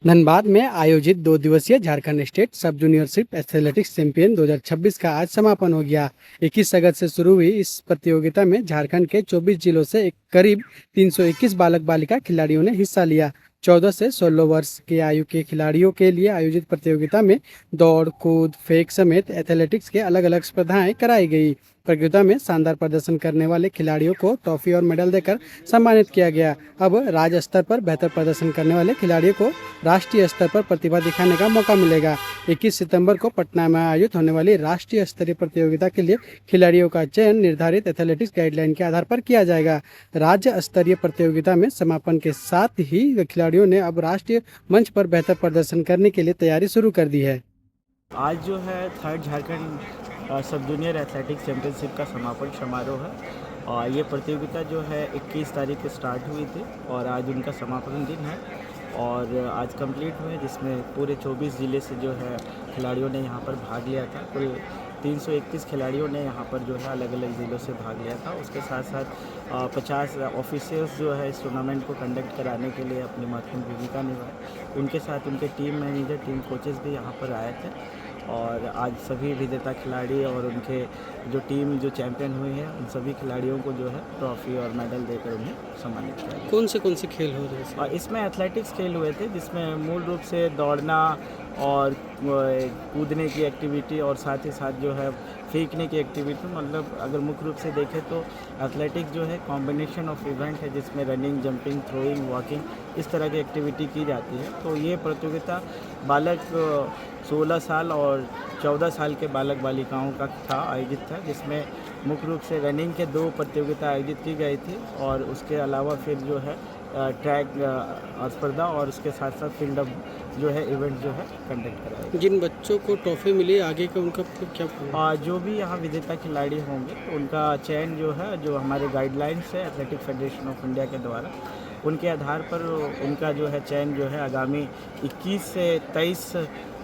धनबाद में आयोजित 2 दिवसीय झारखंड स्टेट सब जूनियरशिप एथलेटिक्स चैंपियन 2026 का आज समापन हो गया। 21 अगस्त से शुरू हुई इस प्रतियोगिता में झारखंड के 24 जिलों से करीब 321 बालक बालिका खिलाड़ियों ने हिस्सा लिया। 14 से 16 वर्ष की आयु के खिलाड़ियों के लिए आयोजित प्रतियोगिता में दौड़, कूद, फेंक समेत एथलेटिक्स के अलग अलग स्पर्धाएं कराई गई। प्रतियोगिता में शानदार प्रदर्शन करने वाले खिलाड़ियों को ट्रॉफी और मेडल देकर सम्मानित किया गया। अब राज्य स्तर पर बेहतर प्रदर्शन करने वाले खिलाड़ियों को राष्ट्रीय स्तर पर प्रतिभा दिखाने का मौका मिलेगा। 21 सितंबर को पटना में आयोजित होने वाली राष्ट्रीय स्तरीय प्रतियोगिता के लिए खिलाड़ियों का चयन निर्धारित एथलेटिक्स गाइडलाइन के आधार पर किया जाएगा। राज्य स्तरीय प्रतियोगिता में समापन के साथ ही खिलाड़ियों ने अब राष्ट्रीय मंच पर बेहतर प्रदर्शन करने के लिए तैयारी शुरू कर दी है। आज जो है थर्ड झारखंड सब जूनियर एथलेटिक्स चैम्पियनशिप का समापन समारोह है और ये प्रतियोगिता जो है 21 तारीख को स्टार्ट हुई थी और आज उनका समापन दिन है और आज कंप्लीट हुए, जिसमें पूरे 24 ज़िले से जो है खिलाड़ियों ने यहाँ पर भाग लिया था। कुल 331 खिलाड़ियों ने यहाँ पर जो है अलग अलग ज़िलों से भाग लिया था। उसके साथ साथ 50 ऑफिसर्स जो है इस टूर्नामेंट को कंडक्ट कराने के लिए अपनी महत्वपूर्ण भूमिका निभाई। उनके साथ उनके टीम मैनेजर, टीम कोचेस भी यहाँ पर आए थे और आज सभी विजेता खिलाड़ी और उनके जो टीम जो चैंपियन हुए हैं उन सभी खिलाड़ियों को जो है ट्रॉफी और मेडल देकर उन्हें सम्मानित किया गया। कौन से खेल हो रहे और इसमें एथलेटिक्स खेल हुए थे, जिसमें मूल रूप से दौड़ना और कूदने की एक्टिविटी और साथ ही साथ जो है फेंकने की एक्टिविटी, मतलब अगर मुख्य रूप से देखें तो एथलेटिक्स जो है कॉम्बिनेशन ऑफ इवेंट है, जिसमें रनिंग, जंपिंग, थ्रोइंग, वॉकिंग इस तरह की एक्टिविटी की जाती है। तो ये प्रतियोगिता बालक 16 साल और 14 साल के बालक बालिकाओं का आयोजित था, जिसमें मुख्य रूप से रनिंग के 2 प्रतियोगिता आयोजित की गई थी और उसके अलावा फिर जो है ट्रैक स्पर्धा और उसके साथ साथ फील्ड जो है इवेंट जो है कंडक्ट कराया। जिन बच्चों को ट्रॉफी मिली आगे का उनका क्या जो भी यहाँ विजेता खिलाड़ी होंगे उनका चयन जो है, जो हमारे गाइडलाइंस है एथलेटिक फेडरेशन ऑफ इंडिया के द्वारा, उनके आधार पर उनका जो है चयन जो है आगामी 21 से 23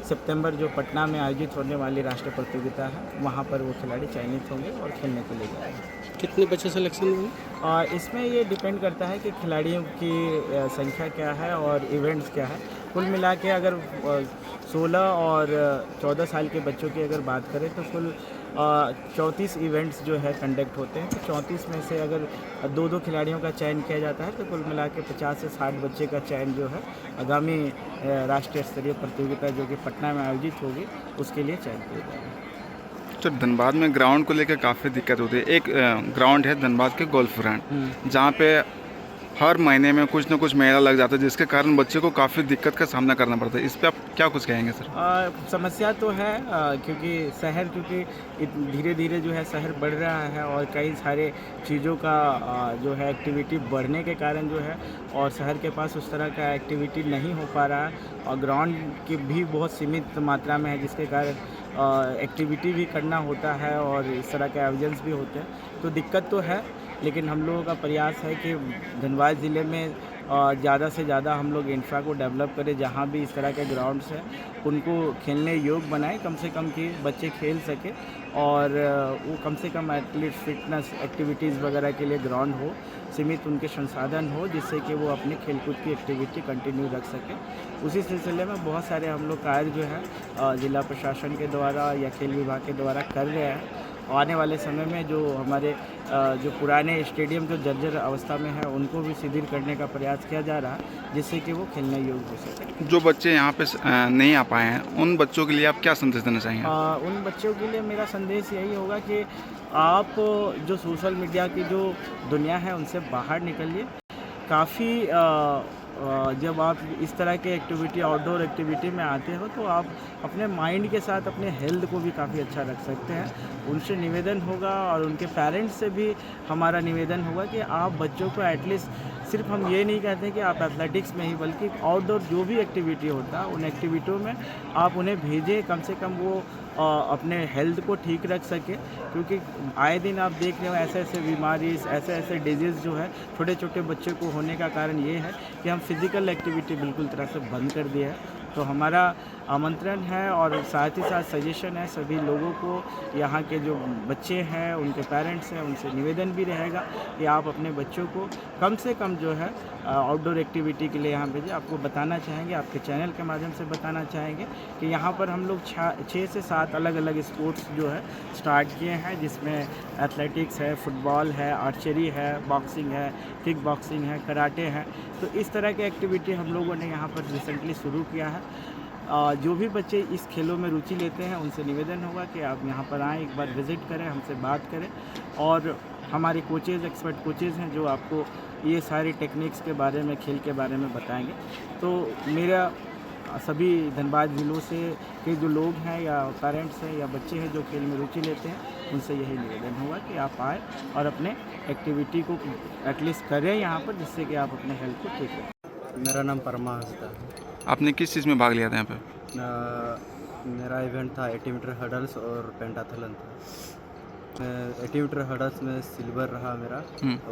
सितंबर जो पटना में आयोजित होने वाली राष्ट्रीय प्रतियोगिता है वहाँ पर वो खिलाड़ी चयनित होंगे और खेलने के लिए जाएंगे। कितने बच्चे सिलेक्शन हुए? इसमें ये डिपेंड करता है कि खिलाड़ियों की संख्या क्या है और इवेंट्स क्या है। कुल मिला के अगर 16 और 14 साल के बच्चों की अगर बात करें तो कुल 34 इवेंट्स जो है कंडक्ट होते हैं। तो 34 में से अगर 2-2 खिलाड़ियों का चयन किया जाता है तो कुल मिला के 50 से 60 बच्चे का चयन जो है आगामी राष्ट्रीय स्तरीय प्रतियोगिता जो कि पटना में आयोजित होगी उसके लिए चयन किया जाएगा। तो धनबाद में ग्राउंड को लेकर काफ़ी दिक्कत होती है। एक ग्राउंड है धनबाद के गोल्फ ग्राउंड, जहाँ पे हर महीने में कुछ ना कुछ मेला लग जाता है, जिसके कारण बच्चे को काफ़ी दिक्कत का सामना करना पड़ता है। इस पे आप क्या कुछ कहेंगे सर? समस्या तो है, क्योंकि शहर धीरे धीरे जो है शहर बढ़ रहा है और कई सारे चीज़ों का जो है एक्टिविटी बढ़ने के कारण जो है और शहर के पास उस तरह का एक्टिविटी नहीं हो पा रहा है और ग्राउंड की भी बहुत सीमित मात्रा में है, जिसके कारण एक्टिविटी भी करना होता है और इस तरह के आयोजन भी होते हैं। तो दिक्कत तो है, लेकिन हम लोगों का प्रयास है कि धनबाद ज़िले में ज़्यादा से ज़्यादा हम लोग इंफ्रा को डेवलप करें, जहाँ भी इस तरह के ग्राउंड्स हैं उनको खेलने योग्य बनाएं, कम से कम कि बच्चे खेल सकें और वो कम से कम एथलीट फिटनेस एक्टिविटीज़ वगैरह के लिए ग्राउंड हो, सीमित उनके संसाधन हो, जिससे कि वो अपने खेलकूद की एक्टिविटी कंटिन्यू रख सकें। उसी सिलसिले में बहुत सारे हम लोग कार्य जो है ज़िला प्रशासन के द्वारा या खेल विभाग के द्वारा कर रहे हैं। आने वाले समय में जो हमारे जो पुराने स्टेडियम जो जर्जर अवस्था में है उनको भी शिथिल करने का प्रयास किया जा रहा है, जिससे कि वो खेलने योग्य हो सके। जो बच्चे यहाँ पे नहीं आ पाए हैं उन बच्चों के लिए आप क्या संदेश देना चाहेंगे? उन बच्चों के लिए मेरा संदेश यही होगा कि आप जो सोशल मीडिया की जो दुनिया है उनसे बाहर निकलिए। काफ़ी जब आप इस तरह के एक्टिविटी, आउटडोर एक्टिविटी में आते हो तो आप अपने माइंड के साथ अपने हेल्थ को भी काफ़ी अच्छा रख सकते हैं। उनसे निवेदन होगा और उनके पेरेंट्स से भी हमारा निवेदन होगा कि आप बच्चों को एटलीस्ट, सिर्फ हम ये नहीं कहते कि आप एथलेटिक्स में ही, बल्कि आउटडोर जो भी एक्टिविटी होता है उन एक्टिविटियों में आप उन्हें भेजें। कम से कम वो अपने हेल्थ को ठीक रख सके, क्योंकि आए दिन आप देख रहे हो ऐसे ऐसे बीमारी, ऐसे ऐसे डिजीज़ जो है छोटे छोटे बच्चे को होने का कारण ये है कि हम फिज़िकल एक्टिविटी बिल्कुल तरह से बंद कर दिया है। तो हमारा आमंत्रण है और साथ ही साथ सजेशन है सभी लोगों को, यहाँ के जो बच्चे हैं उनके पेरेंट्स हैं उनसे निवेदन भी रहेगा कि आप अपने बच्चों को कम से कम जो है आउटडोर एक्टिविटी के लिए यहाँ भेजें। आपको बताना चाहेंगे, आपके चैनल के माध्यम से बताना चाहेंगे कि यहाँ पर हम लोग 6 से 7 अलग अलग स्पोर्ट्स जो है स्टार्ट किए हैं, जिसमें एथलेटिक्स है, फुटबॉल है, आर्चरी है, बॉक्सिंग है, किक बॉक्सिंग है, कराटे है। तो इस तरह की एक्टिविटी हम लोगों ने यहाँ पर रिसेंटली शुरू किया है। जो भी बच्चे इस खेलों में रुचि लेते हैं उनसे निवेदन होगा कि आप यहाँ पर आएँ, एक बार विज़िट करें, हमसे बात करें, और हमारे कोचेज़, एक्सपर्ट कोचेज़ हैं जो आपको ये सारी टेक्निक्स के बारे में, खेल के बारे में बताएंगे। तो मेरा सभी धनबाद ज़िलों से के जो लोग हैं या पेरेंट्स हैं या बच्चे हैं जो खेल में रुचि लेते हैं उनसे यही निवेदन होगा कि आप आएँ और अपने एक्टिविटी को एटलीस्ट करें यहाँ पर, जिससे कि आप अपने हेल्थ को ठीक रखें। मेरा नाम परमा हंसदा है। आपने किस चीज़ में भाग लिया था यहाँ पे? मेरा इवेंट था 80 मीटर हर्डल्स और पेंटाथलन था। 80 मीटर हर्डल्स में सिल्वर रहा मेरा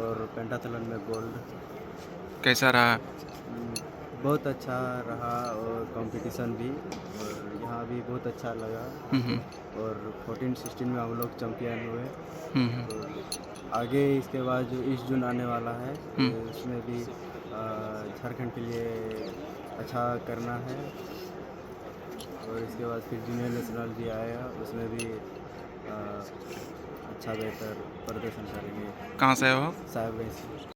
और पेंटाथलन में गोल्ड। कैसा रहा? बहुत अच्छा रहा और कंपटीशन भी, और यहाँ भी बहुत अच्छा लगा। और 14-16 में हम लोग चैम्पियन हुए। और आगे इसके बाद जो 20 जून आने वाला है उसमें भी झारखंड के लिए अच्छा करना है। और इसके बाद फिर जूनियर नेशनल भी आएगा, उसमें भी अच्छा बेहतर प्रदर्शन करेंगे। कहाँ से आए हो आप? साहिबगंज से।